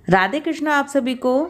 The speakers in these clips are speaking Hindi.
राधे कृष्ण आप सभी को।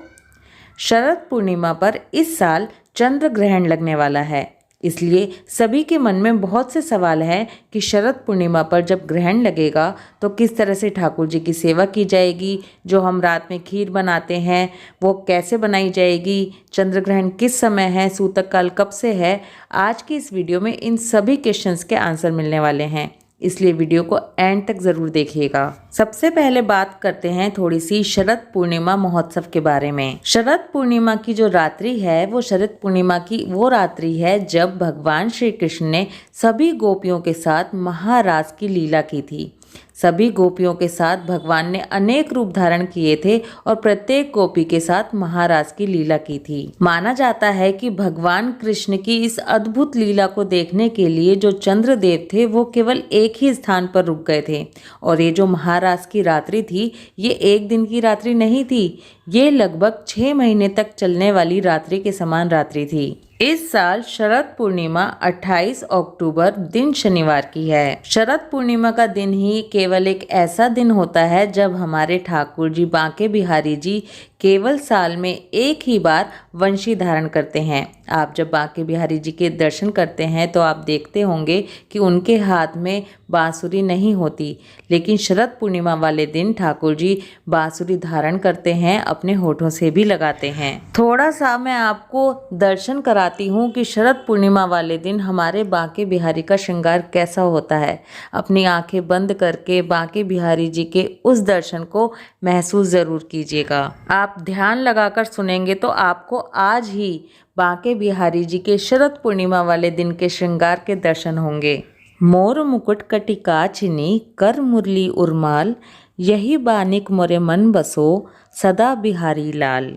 शरद पूर्णिमा पर इस साल चंद्र ग्रहण लगने वाला है, इसलिए सभी के मन में बहुत से सवाल हैं कि शरद पूर्णिमा पर जब ग्रहण लगेगा तो किस तरह से ठाकुर जी की सेवा की जाएगी। जो हम रात में खीर बनाते हैं वो कैसे बनाई जाएगी, चंद्र ग्रहण किस समय है, सूतक काल कब से है। आज की इस वीडियो में इन सभी क्वेश्चंस के आंसर मिलने वाले हैं, इसलिए वीडियो को एंड तक जरूर देखिएगा। सबसे पहले बात करते हैं थोड़ी सी शरद पूर्णिमा महोत्सव के बारे में। शरद पूर्णिमा की जो रात्रि है वो शरद पूर्णिमा की वो रात्रि है जब भगवान श्री कृष्ण ने सभी गोपियों के साथ महारास की लीला की थी। सभी गोपियों के साथ भगवान ने अनेक रूप धारण किए थे और प्रत्येक गोपी के साथ महारास की लीला की थी। माना जाता है कि भगवान कृष्ण की इस अद्भुत लीला को देखने के लिए जो चंद्रदेव थे वो केवल एक ही स्थान पर रुक गए थे। और ये जो महारास की रात्रि थी ये एक दिन की रात्रि नहीं थी, ये लगभग 6 महीने तक चलने वाली रात्रि के समान रात्रि थी। इस साल शरद पूर्णिमा 28 अक्टूबर दिन शनिवार की है। शरद पूर्णिमा का दिन ही केवल एक ऐसा दिन होता है जब हमारे ठाकुर जी बांके बिहारी जी केवल साल में एक ही बार वंशी धारण करते हैं। आप जब बांके बिहारी जी के दर्शन करते हैं तो आप देखते होंगे कि उनके हाथ में बांसुरी नहीं होती, लेकिन शरद पूर्णिमा वाले दिन ठाकुर जी बांसुरी धारण करते हैं, अपने होठों से भी लगाते हैं। थोड़ा सा मैं आपको दर्शन कराती हूँ कि शरद पूर्णिमा वाले दिन हमारे बांके बिहारी का श्रृंगार कैसा होता है। अपनी आंखें बंद करके बांके बिहारी जी के उस दर्शन को महसूस जरूर कीजिएगा। आप ध्यान लगाकर सुनेंगे तो आपको आज ही बांके बिहारी जी के शरद पूर्णिमा वाले दिन के श्रृंगार के दर्शन होंगे। मोर मुकुट कटिका चिनी कर मुरली उर्माल, यही बानिक मोरे मन बसो सदा बिहारी लाल।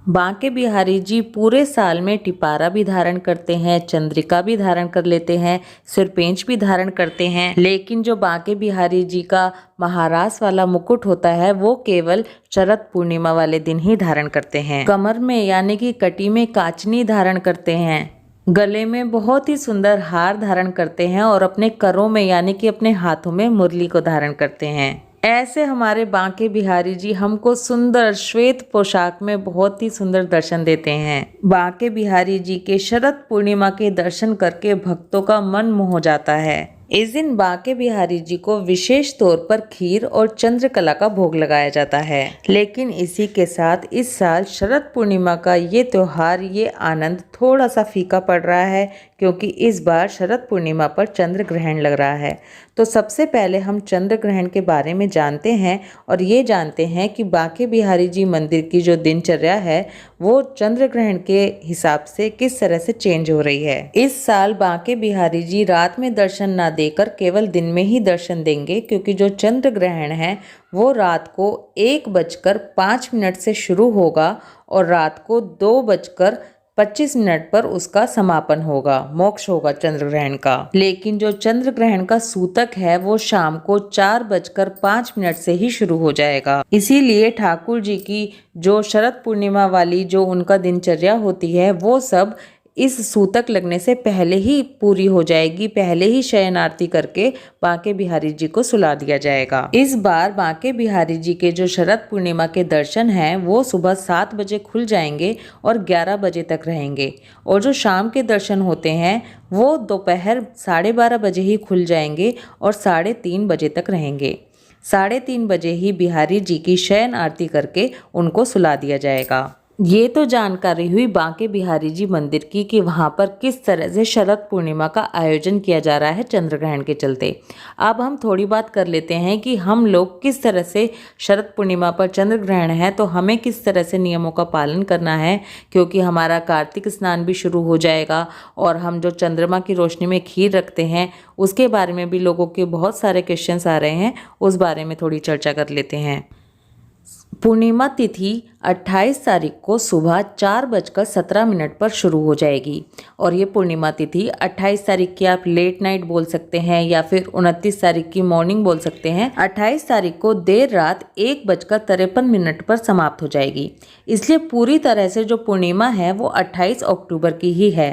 बांके बिहारी जी पूरे साल में टिपारा भी धारण करते हैं, चंद्रिका भी धारण कर लेते हैं, सिरपेंच भी धारण करते हैं, लेकिन जो बांके बिहारी जी का महारास वाला मुकुट होता है वो केवल शरद पूर्णिमा वाले दिन ही धारण करते हैं। कमर में यानी कि कटी में काचनी धारण करते हैं, गले में बहुत ही सुंदर हार धारण करते हैं और अपने करों में यानी कि अपने हाथों में मुरली को धारण करते हैं। ऐसे हमारे बांके बिहारी जी हमको सुंदर श्वेत पोशाक में बहुत ही सुंदर दर्शन देते हैं। बांके बिहारी जी के शरद पूर्णिमा के दर्शन करके भक्तों का मन मोह हो जाता है। इस दिन बांके बिहारी जी को विशेष तौर पर खीर और चंद्रकला का भोग लगाया जाता है। लेकिन इसी के साथ इस साल शरद पूर्णिमा का ये त्योहार, ये आनंद थोड़ा सा फीका पड़ रहा है, क्योंकि इस बार शरद पूर्णिमा पर चंद्र ग्रहण लग रहा है। तो सबसे पहले हम चंद्र ग्रहण के बारे में जानते हैं और ये जानते हैं कि बांके बिहारी जी मंदिर की जो दिनचर्या है वो चंद्र ग्रहण के हिसाब से किस तरह से चेंज हो रही है। इस साल बांके बिहारी जी रात में दर्शन ना देकर केवल दिन में ही दर्शन देंगे, क्योंकि जो चंद्र ग्रहण है वो रात को 1:05 से शुरू होगा और रात को 2:25 पर उसका समापन होगा, मोक्ष होगा चंद्र ग्रहण का। लेकिन जो चंद्र ग्रहण का सूतक है वो शाम को 4:05 से ही शुरू हो जाएगा। इसीलिए ठाकुर जी की जो शरद पूर्णिमा वाली जो उनका दिनचर्या होती है वो सब इस सूतक लगने से पहले ही पूरी हो जाएगी। पहले ही शयन आरती करके बांके बिहारी जी को सुला दिया जाएगा। इस बार बांके बिहारी जी के जो शरद पूर्णिमा के दर्शन हैं वो सुबह 7 बजे खुल जाएंगे और 11 बजे तक रहेंगे, और जो शाम के दर्शन होते हैं वो दोपहर 12:30 बजे ही खुल जाएंगे और 3:30 बजे तक रहेंगे। 3:30 बजे ही बिहारी जी की शयन आरती करके उनको सुला दिया जाएगा। ये तो जानकारी हुई बांके बिहारी जी मंदिर की कि वहाँ पर किस तरह से शरद पूर्णिमा का आयोजन किया जा रहा है चंद्र ग्रहण के चलते। अब हम थोड़ी बात कर लेते हैं कि हम लोग किस तरह से शरद पूर्णिमा पर चंद्र ग्रहण है तो हमें किस तरह से नियमों का पालन करना है, क्योंकि हमारा कार्तिक स्नान भी शुरू हो जाएगा और हम जो चंद्रमा की रोशनी में खीर रखते हैं उसके बारे में भी लोगों के बहुत सारे क्वेश्चंस आ रहे हैं, उस बारे में थोड़ी चर्चा कर लेते हैं। पूर्णिमा तिथि 28 तारीख को सुबह 4:17 पर शुरू हो जाएगी और ये पूर्णिमा तिथि 28 तारीख की आप लेट नाइट बोल सकते हैं या फिर 29 तारीख की मॉर्निंग बोल सकते हैं। 28 तारीख को देर रात 1:53 पर समाप्त हो जाएगी। इसलिए पूरी तरह से जो पूर्णिमा है वो 28 अक्टूबर की ही है।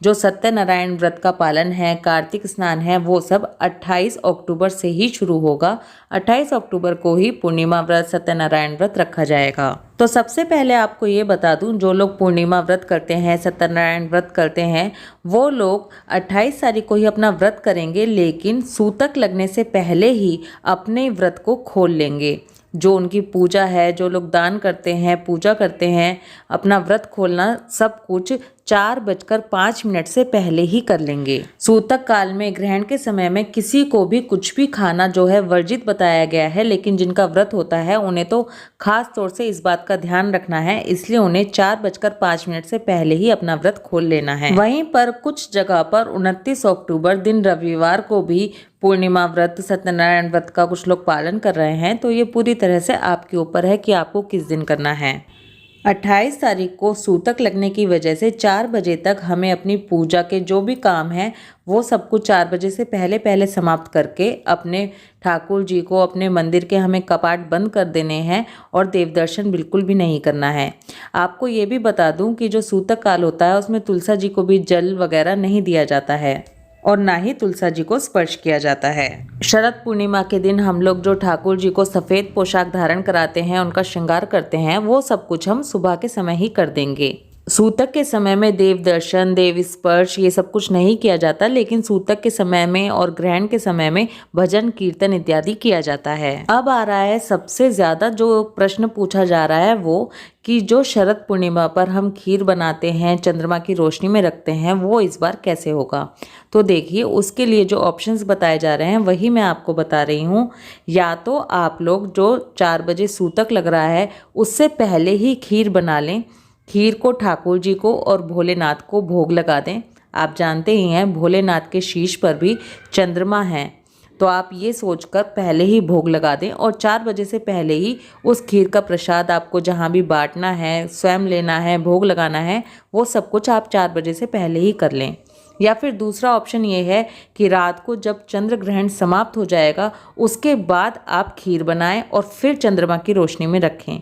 जो सत्यनारायण व्रत का पालन है, कार्तिक स्नान है, वो सब 28 अक्टूबर से ही शुरू होगा। 28 अक्टूबर को ही पूर्णिमा व्रत, सत्यनारायण व्रत रखा जाएगा। तो सबसे पहले आपको ये बता दूं, जो लोग पूर्णिमा व्रत करते हैं, सत्यनारायण व्रत करते हैं, वो लोग 28 तारीख को ही अपना व्रत करेंगे, लेकिन सूतक लगने से पहले ही अपने व्रत को खोल लेंगे। जो उनकी पूजा है, जो लोग दान करते हैं, पूजा करते हैं, अपना व्रत खोलना सब कुछ 4:05 से पहले ही कर लेंगे। सूतक काल में, ग्रहण के समय में किसी को भी कुछ भी खाना जो है वर्जित बताया गया है, लेकिन जिनका व्रत होता है उन्हें तो खास तौर से इस बात का ध्यान रखना है, इसलिए उन्हें 4:05 से पहले ही अपना व्रत खोल लेना है। वहीं पर कुछ जगह पर 29 अक्टूबर दिन रविवार को भी पूर्णिमा व्रत, सत्यनारायण व्रत का कुछ लोग पालन कर रहे हैं। तो ये पूरी तरह से आपके ऊपर है कि आपको किस दिन करना है। 28 तारीख को सूतक लगने की वजह से 4 बजे तक हमें अपनी पूजा के जो भी काम है वो सब कुछ 4 बजे से पहले समाप्त करके अपने ठाकुर जी को, अपने मंदिर के हमें कपाट बंद कर देने हैं और देव दर्शन बिल्कुल भी नहीं करना है। आपको ये भी बता दूं कि जो सूतक काल होता है उसमें तुलसा जी को भी जल वगैरह नहीं दिया जाता है और ना ही तुलसा जी को स्पर्श किया जाता है। शरद पूर्णिमा के दिन हम लोग जो ठाकुर जी को सफ़ेद पोशाक धारण कराते हैं, उनका श्रृंगार करते हैं, वो सब कुछ हम सुबह के समय ही कर देंगे। सूतक के समय में देव दर्शन, देव स्पर्श ये सब कुछ नहीं किया जाता, लेकिन सूतक के समय में और ग्रहण के समय में भजन कीर्तन इत्यादि किया जाता है। अब आ रहा है सबसे ज्यादा जो प्रश्न पूछा जा रहा है वो कि जो शरद पूर्णिमा पर हम खीर बनाते हैं, चंद्रमा की रोशनी में रखते हैं, वो इस बार कैसे होगा। तो देखिए, उसके लिए जो ऑप्शंस बताए जा रहे हैं वही मैं आपको बता रही हूँ। या तो आप लोग जो 4 बजे सूतक लग रहा है उससे पहले ही खीर बना लें, खीर को ठाकुर जी को और भोलेनाथ को भोग लगा दें। आप जानते ही हैं भोलेनाथ के शीश पर भी चंद्रमा है, तो आप ये सोचकर पहले ही भोग लगा दें और 4 बजे से पहले ही उस खीर का प्रसाद आपको जहाँ भी बांटना है, स्वयं लेना है, भोग लगाना है, वो सब कुछ आप 4 बजे से पहले ही कर लें। या फिर दूसरा ऑप्शन ये है कि रात को जब चंद्र ग्रहण समाप्त हो जाएगा उसके बाद आप खीर बनाएं और फिर चंद्रमा की रोशनी में रखें।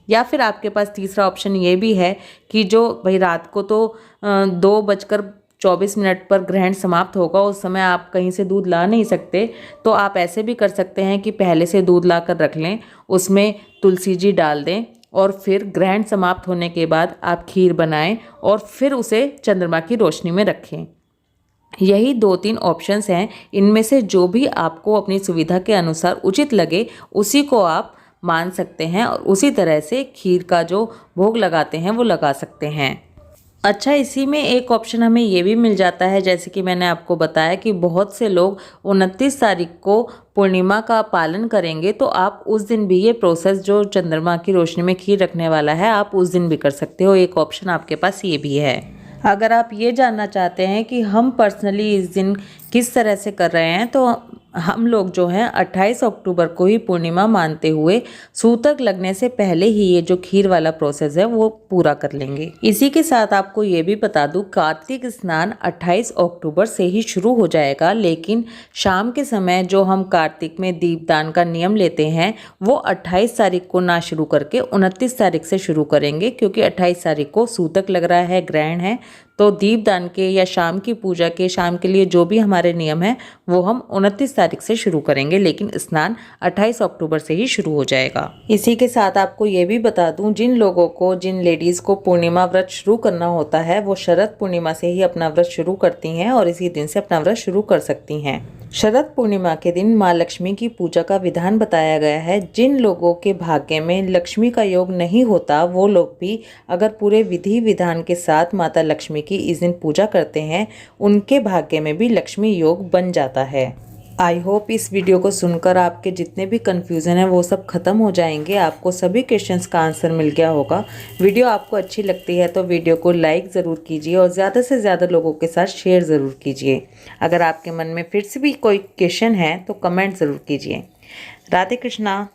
या फिर आपके पास तीसरा ऑप्शन ये भी है कि जो भाई रात को तो 2:24 पर ग्रहण समाप्त होगा, उस समय आप कहीं से दूध ला नहीं सकते, तो आप ऐसे भी कर सकते हैं कि पहले से दूध ला कर रख लें, उसमें तुलसी जी डाल दें और फिर ग्रहण समाप्त होने के बाद आप खीर बनाएं और फिर उसे चंद्रमा की रोशनी में रखें। यही 2-3 ऑप्शंस हैं, इनमें से जो भी आपको अपनी सुविधा के अनुसार उचित लगे उसी को आप मान सकते हैं और उसी तरह से खीर का जो भोग लगाते हैं वो लगा सकते हैं। अच्छा, इसी में एक ऑप्शन हमें ये भी मिल जाता है, जैसे कि मैंने आपको बताया कि बहुत से लोग 29 तारीख को पूर्णिमा का पालन करेंगे, तो आप उस दिन भी ये प्रोसेस जो चंद्रमा की रोशनी में खीर रखने वाला है आप उस दिन भी कर सकते हो। एक ऑप्शन आपके पास ये भी है। अगर आप ये जानना चाहते हैं कि हम पर्सनली इस दिन किस तरह से कर रहे हैं, तो हम लोग जो हैं 28 अक्टूबर को ही पूर्णिमा मानते हुए सूतक लगने से पहले ही ये जो खीर वाला प्रोसेस है वो पूरा कर लेंगे। इसी के साथ आपको ये भी बता दूं, कार्तिक स्नान 28 अक्टूबर से ही शुरू हो जाएगा, लेकिन शाम के समय जो हम कार्तिक में दीपदान का नियम लेते हैं वो 28 तारीख को ना शुरू करके 29 तारीख से शुरू करेंगे, क्योंकि 28 तारीख को सूतक लग रहा है, ग्रहण है, तो दीपदान के या शाम की पूजा के, शाम के लिए जो भी हमारे नियम है वो हम 29 तारीख से शुरू करेंगे, लेकिन स्नान 28 अक्टूबर से ही शुरू हो जाएगा। इसी के साथ आपको ये भी बता दूं, जिन लोगों को, जिन लेडीज़ को पूर्णिमा व्रत शुरू करना होता है वो शरद पूर्णिमा से ही अपना व्रत शुरू करती हैं और इसी दिन से अपना व्रत शुरू कर सकती हैं। शरद पूर्णिमा के दिन माँ लक्ष्मी की पूजा का विधान बताया गया है। जिन लोगों के भाग्य में लक्ष्मी का योग नहीं होता वो लोग भी अगर पूरे विधि विधान के साथ माता लक्ष्मी की इस दिन पूजा करते हैं, उनके भाग्य में भी लक्ष्मी योग बन जाता है। आई होप इस वीडियो को सुनकर आपके जितने भी कन्फ्यूज़न है वो सब ख़त्म हो जाएंगे, आपको सभी क्वेश्चंस का आंसर मिल गया होगा। वीडियो आपको अच्छी लगती है तो वीडियो को लाइक ज़रूर कीजिए और ज़्यादा से ज़्यादा लोगों के साथ शेयर ज़रूर कीजिए। अगर आपके मन में फिर से भी कोई क्वेश्चन है तो कमेंट ज़रूर कीजिए। राधे कृष्णा।